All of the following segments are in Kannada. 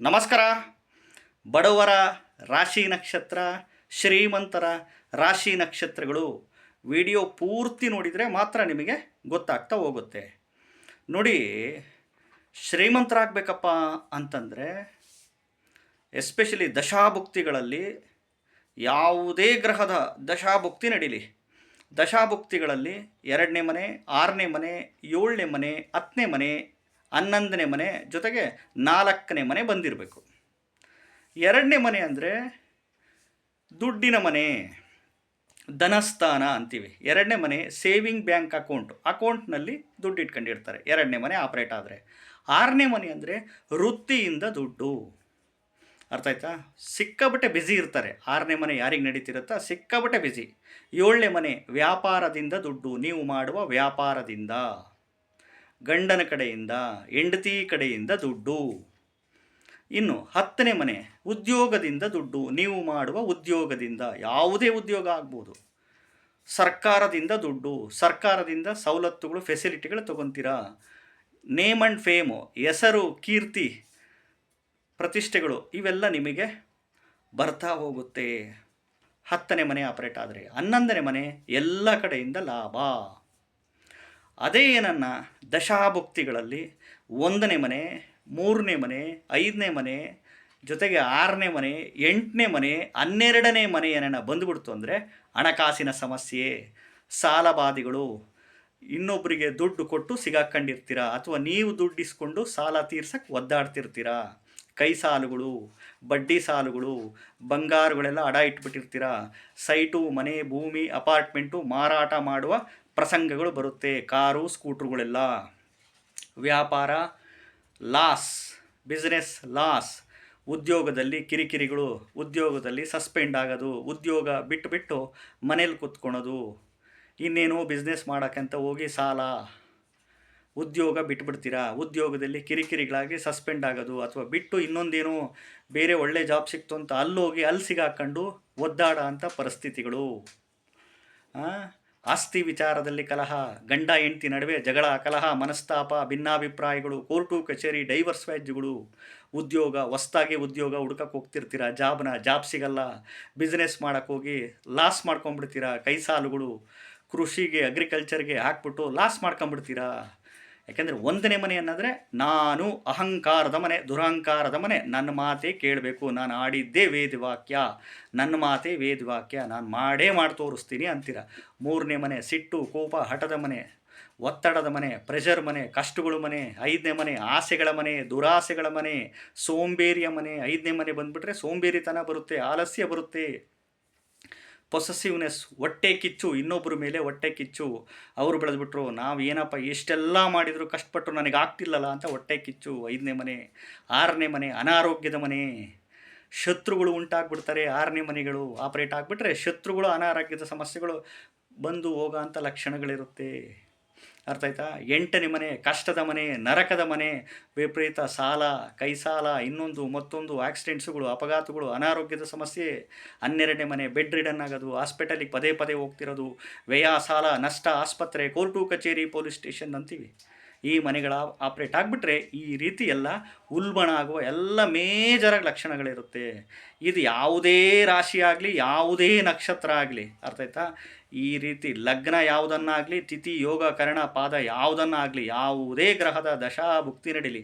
ನಮಸ್ಕಾರ. ಬಡವರ ರಾಶಿ ನಕ್ಷತ್ರ, ಶ್ರೀಮಂತರ ರಾಶಿ ನಕ್ಷತ್ರಗಳು ವಿಡಿಯೋ ಪೂರ್ತಿ ನೋಡಿದರೆ ಮಾತ್ರ ನಿಮಗೆ ಗೊತ್ತಾಗ್ತಾ ಹೋಗುತ್ತೆ. ನೋಡಿ, ಶ್ರೀಮಂತರಾಗಬೇಕಪ್ಪ ಅಂತಂದರೆ ಎಸ್ಪೆಷಲಿ ದಶಾಭುಕ್ತಿಗಳಲ್ಲಿ ಯಾವುದೇ ಗ್ರಹದ ದಶಾಭುಕ್ತಿ ನಡೀಲಿ, ದಶಾಭುಕ್ತಿಗಳಲ್ಲಿ 2ನೇ ಮನೆ, 6ನೇ ಮನೆ, 7ನೇ ಮನೆ, 10ನೇ ಮನೆ, 11ನೇ ಮನೆ ಜೊತೆಗೆ 4ನೇ ಮನೆ ಬಂದಿರಬೇಕು. 2ನೇ ಮನೆ ಅಂದರೆ ದುಡ್ಡಿನ ಮನೆ, ಧನಸ್ಥಾನ ಅಂತೀವಿ. 2ನೇ ಮನೆ ಸೇವಿಂಗ್ ಬ್ಯಾಂಕ್ ಅಕೌಂಟ್ನಲ್ಲಿ ದುಡ್ಡು ಇಟ್ಕೊಂಡಿರ್ತಾರೆ 2ನೇ ಮನೆ ಆಪ್ರೇಟ್ ಆದರೆ. 6ನೇ ಮನೆ ಅಂದರೆ ವೃತ್ತಿಯಿಂದ ದುಡ್ಡು. ಅರ್ಥ ಆಯ್ತಾ? ಸಿಕ್ಕಾಬಟ್ಟೆ ಬ್ಯುಸಿ ಇರ್ತಾರೆ. 6ನೇ ಮನೆ ಯಾರಿಗೆ ನಡೀತಿರುತ್ತಾ ಸಿಕ್ಕಾಬಟ್ಟೆ ಬ್ಯುಸಿ. 7ನೇ ಮನೆ ವ್ಯಾಪಾರದಿಂದ ದುಡ್ಡು, ನೀವು ಮಾಡುವ ವ್ಯಾಪಾರದಿಂದ, ಗಂಡನ ಕಡೆಯಿಂದ, ಹೆಂಡತಿ ಕಡೆಯಿಂದ ದುಡ್ಡು. ಇನ್ನು 10ನೇ ಮನೆ ಉದ್ಯೋಗದಿಂದ ದುಡ್ಡು, ನೀವು ಮಾಡುವ ಉದ್ಯೋಗದಿಂದ, ಯಾವುದೇ ಉದ್ಯೋಗ ಆಗ್ಬೋದು. ಸರ್ಕಾರದಿಂದ ದುಡ್ಡು, ಸರ್ಕಾರದಿಂದ ಸವಲತ್ತುಗಳು, ಫೆಸಿಲಿಟಿಗಳು ತೊಗೊತೀರಾ. ನೇಮ್ ಆ್ಯಂಡ್ ಫೇಮು, ಹೆಸರು, ಕೀರ್ತಿ, ಪ್ರತಿಷ್ಠೆಗಳು ಇವೆಲ್ಲ ನಿಮಗೆ ಬರ್ತಾ ಹೋಗುತ್ತೆ 10ನೇ ಮನೆ ಆಪರೇಟ್ ಆದರೆ. 11ನೇ ಮನೆ ಎಲ್ಲ ಕಡೆಯಿಂದ ಲಾಭ. ಅದೇ ಏನನ್ನ ದಶಾಭುಕ್ತಿಗಳಲ್ಲಿ 1ನೇ ಮನೆ, 3ನೇ ಮನೆ, 5ನೇ ಮನೆ ಜೊತೆಗೆ 6ನೇ ಮನೆ, 8ನೇ ಮನೆ, 12ನೇ ಮನೆ ಏನನ್ನ ಬಂದುಬಿಡ್ತು ಅಂದರೆ ಹಣಕಾಸಿನ ಸಮಸ್ಯೆ, ಸಾಲಬಾಧೆಗಳು, ಇನ್ನೊಬ್ಬರಿಗೆ ದುಡ್ಡು ಕೊಟ್ಟು ಸಿಗಾಕೊಂಡಿರ್ತೀರ, ಅಥವಾ ನೀವು ದುಡ್ಡು ಇಸ್ಕೊಂಡು ಸಾಲ ತೀರ್ಸಕ್ಕೆ ಒದ್ದಾಡ್ತಿರ್ತೀರ. ಕೈ ಸಾಲುಗಳು, ಬಡ್ಡಿ ಸಾಲುಗಳು, ಬಂಗಾರಗಳೆಲ್ಲ ಅಡ ಇಟ್ಬಿಟ್ಟಿರ್ತೀರ. ಸೈಟು, ಮನೆ, ಭೂಮಿ, ಅಪಾರ್ಟ್ಮೆಂಟು ಮಾರಾಟ ಮಾಡುವ ಪ್ರಸಂಗಗಳು ಬರುತ್ತೆ. ಕಾರು, ಸ್ಕೂಟ್ರುಗಳೆಲ್ಲ. ವ್ಯಾಪಾರ ಲಾಸ್, ಬಿಸ್ನೆಸ್ ಲಾಸ್, ಉದ್ಯೋಗದಲ್ಲಿ ಕಿರಿಕಿರಿಗಳು, ಉದ್ಯೋಗದಲ್ಲಿ ಸಸ್ಪೆಂಡ್ ಆಗೋದು, ಉದ್ಯೋಗ ಬಿಟ್ಟು ಮನೇಲಿ ಕೂತ್ಕೊಳೋದು, ಇನ್ನೇನೋ ಬಿಸ್ನೆಸ್ ಮಾಡೋಕ್ಕಂತ ಹೋಗಿ ಸಾಲ, ಉದ್ಯೋಗ ಬಿಟ್ಬಿಡ್ತೀರಾ, ಉದ್ಯೋಗದಲ್ಲಿ ಕಿರಿಕಿರಿಗಳಾಗಿ ಸಸ್ಪೆಂಡ್ ಆಗೋದು, ಅಥವಾ ಬಿಟ್ಟು ಇನ್ನೊಂದೇನೋ ಬೇರೆ ಒಳ್ಳೆ ಜಾಬ್ ಸಿಕ್ತು ಅಂತ ಅಲ್ಲೋಗಿ ಅಲ್ಲಿ ಸಿಗಾಕೊಂಡು ಒದ್ದಾಡ ಅಂಥ ಪರಿಸ್ಥಿತಿಗಳು. ಆಸ್ತಿ ವಿಚಾರದಲ್ಲಿ ಕಲಹ, ಗಂಡ ಹೆಂಡತಿ ನಡುವೆ ಜಗಳ, ಕಲಹ, ಮನಸ್ತಾಪ, ಭಿನ್ನಾಭಿಪ್ರಾಯಗಳು, ಕೋರ್ಟು ಕಚೇರಿ, ಡೈವರ್ಸ್ ವ್ಯಾಜ್ಯಗಳು. ಉದ್ಯೋಗ, ಹೊಸ್ದಾಗಿ ಉದ್ಯೋಗ ಹುಡ್ಕಕ್ಕೆ ಹೋಗ್ತಿರ್ತೀರ, ಜಾಬ್ ಸಿಗಲ್ಲ, ಬಿಸ್ನೆಸ್ ಮಾಡೋಕ್ಕೋಗಿ ಲಾಸ್ ಮಾಡ್ಕೊಂಬಿಡ್ತೀರಾ. ಕೈ ಸಾಲುಗಳು, ಕೃಷಿಗೆ, ಅಗ್ರಿಕಲ್ಚರ್ಗೆ ಹಾಕ್ಬಿಟ್ಟು ಲಾಸ್ ಮಾಡ್ಕೊಂಬಿಡ್ತೀರಾ. ಯಾಕೆಂದರೆ 1ನೇ ಮನೆ ಅನ್ನೋದ್ರೆ ನಾನು ಅಹಂಕಾರದ ಮನೆ, ದುರಹಂಕಾರದ ಮನೆ. ನನ್ನ ಮಾತೇ ಕೇಳಬೇಕು, ನಾನು ಆಡಿದ್ದೇ ವೇದವಾಕ್ಯ, ನನ್ನ ಮಾತೇ ವೇದವಾಕ್ಯ, ನಾನು ಮಾಡಿ ತೋರಿಸ್ತೀನಿ ಅಂತೀರ. 3ನೇ ಮನೆ ಸಿಟ್ಟು, ಕೋಪ, ಹಠದ ಮನೆ, ಒತ್ತಡದ ಮನೆ, ಪ್ರೆಷರ್ ಮನೆ, ಕಷ್ಟಗಳ ಮನೆ. 5ನೇ ಮನೆ ಆಸೆಗಳ ಮನೆ, ದುರಾಸೆಗಳ ಮನೆ, ಸೋಂಬೇರಿಯ ಮನೆ. 5ನೇ ಮನೆ ಬಂದುಬಿಟ್ರೆ ಸೋಂಬೇರಿತನ ಬರುತ್ತೆ, ಆಲಸ್ಯ ಬರುತ್ತೆ. ಪೊಸೆಸಿವ್ನೆಸ್, ಹೊಟ್ಟೆ ಕಿಚ್ಚು, ಇನ್ನೊಬ್ಬರ ಮೇಲೆ ಹೊಟ್ಟೆ ಕಿಚ್ಚು. ಅವರು ಬೆಳೆದ್ಬಿಟ್ರು, ನಾವು ಏನಪ್ಪ ಇಷ್ಟೆಲ್ಲ ಮಾಡಿದ್ರು ಕಷ್ಟಪಟ್ಟರು ನನಗೆ ಆಗ್ತಿಲ್ಲಲ್ಲ ಅಂತ ಹೊಟ್ಟೆ ಕಿಚ್ಚು. 5ನೇ ಮನೆ. 6ನೇ ಮನೆ ಅನಾರೋಗ್ಯದ ಮನೆ, ಶತ್ರುಗಳು ಉಂಟಾಗ್ಬಿಡ್ತಾರೆ. 6ನೇ ಮನೆಗಳು ಆಪರೇಟ್ ಆಗಿಬಿಟ್ರೆ ಶತ್ರುಗಳು, ಅನಾರೋಗ್ಯದ ಸಮಸ್ಯೆಗಳು ಬಂದು ಹೋಗೋ ಅಂಥ ಲಕ್ಷಣಗಳಿರುತ್ತೆ. ಅರ್ಥ ಆಯ್ತಾ? 8ನೇ ಮನೆ ಕಷ್ಟದ ಮನೆ, ನರಕದ ಮನೆ, ವಿಪರೀತ ಸಾಲ, ಕೈ ಸಾಲ, ಇನ್ನೊಂದು ಮತ್ತೊಂದು ಆಕ್ಸಿಡೆಂಟ್ಸುಗಳು, ಅಪಘಾತಗಳು, ಅನಾರೋಗ್ಯದ ಸಮಸ್ಯೆ. 12ನೇ ಮನೆ ಬೆಡ್ ರಿಡನ್ ಆಗೋದು, ಹಾಸ್ಪಿಟಲಿಗೆ ಪದೇ ಹೋಗ್ತಿರೋದು, ವ್ಯಯ, ಸಾಲ, ನಷ್ಟ, ಆಸ್ಪತ್ರೆ, ಕೋರ್ಟು ಕಚೇರಿ, ಪೊಲೀಸ್ ಸ್ಟೇಷನ್ ಅಂತೀವಿ. ಈ ಮನೆಗಳ ಆಪ್ರೇಟ್ ಆಗಿಬಿಟ್ರೆ ಈ ರೀತಿ ಎಲ್ಲ ಉಲ್ಬಣ ಆಗುವ ಎಲ್ಲ ಮೇಜರಾಗಿ ಲಕ್ಷಣಗಳಿರುತ್ತೆ. ಇದು ಯಾವುದೇ ರಾಶಿ ಆಗಲಿ, ಯಾವುದೇ ನಕ್ಷತ್ರ ಆಗಲಿ, ಅರ್ಥ ಆಯ್ತಾ? ಈ ರೀತಿ ಲಗ್ನ ಯಾವುದನ್ನಾಗಲಿ, ತಿಥಿ, ಯೋಗ, ಕರ್ಣ, ಪಾದ ಯಾವುದನ್ನಾಗಲಿ, ಯಾವುದೇ ಗ್ರಹದ ದಶಾಭುಕ್ತಿ ನಡೀಲಿ,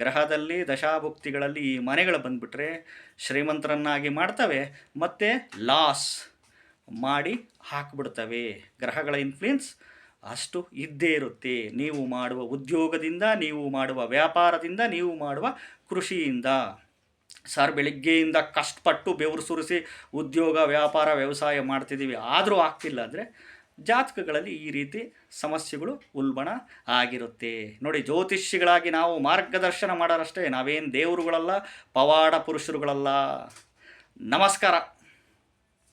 ಗ್ರಹದಲ್ಲಿ ದಶಾಭುಕ್ತಿಗಳಲ್ಲಿ ಈ ಮನೆಗಳು ಬಂದುಬಿಟ್ರೆ ಶ್ರೀಮಂತರನ್ನಾಗಿ ಮಾಡ್ತವೆ, ಮತ್ತು ಲಾಸ್ ಮಾಡಿ ಹಾಕಿಬಿಡ್ತವೆ. ಗ್ರಹಗಳ ಇನ್ಫ್ಲುಯೆನ್ಸ್ ಅಷ್ಟು ಇದ್ದೇ ಇರುತ್ತೆ. ನೀವು ಮಾಡುವ ಉದ್ಯೋಗದಿಂದ, ನೀವು ಮಾಡುವ ವ್ಯಾಪಾರದಿಂದ, ನೀವು ಮಾಡುವ ಕೃಷಿಯಿಂದ. ಸರ್, ಬೆಳಿಗ್ಗೆಯಿಂದ ಕಷ್ಟಪಟ್ಟು ಬೆವರು ಸುರಿಸಿ ಉದ್ಯೋಗ, ವ್ಯಾಪಾರ, ವ್ಯವಸಾಯ ಮಾಡ್ತಿದ್ದೀವಿ, ಆದರೂ ಆಗ್ತಿಲ್ಲ ಅಂದರೆ ಜಾತಕಗಳಲ್ಲಿ ಈ ರೀತಿ ಸಮಸ್ಯೆಗಳು ಉಲ್ಬಣ ಆಗಿರುತ್ತೆ. ನೋಡಿ, ಜ್ಯೋತಿಷಿಗಳಾಗಿ ನಾವು ಮಾರ್ಗದರ್ಶನ ಮಾಡೋರಷ್ಟೇ, ನಾವೇನು ದೇವರುಗಳಲ್ಲ, ಪವಾಡ ಪುರುಷರುಗಳಲ್ಲ. ನಮಸ್ಕಾರ.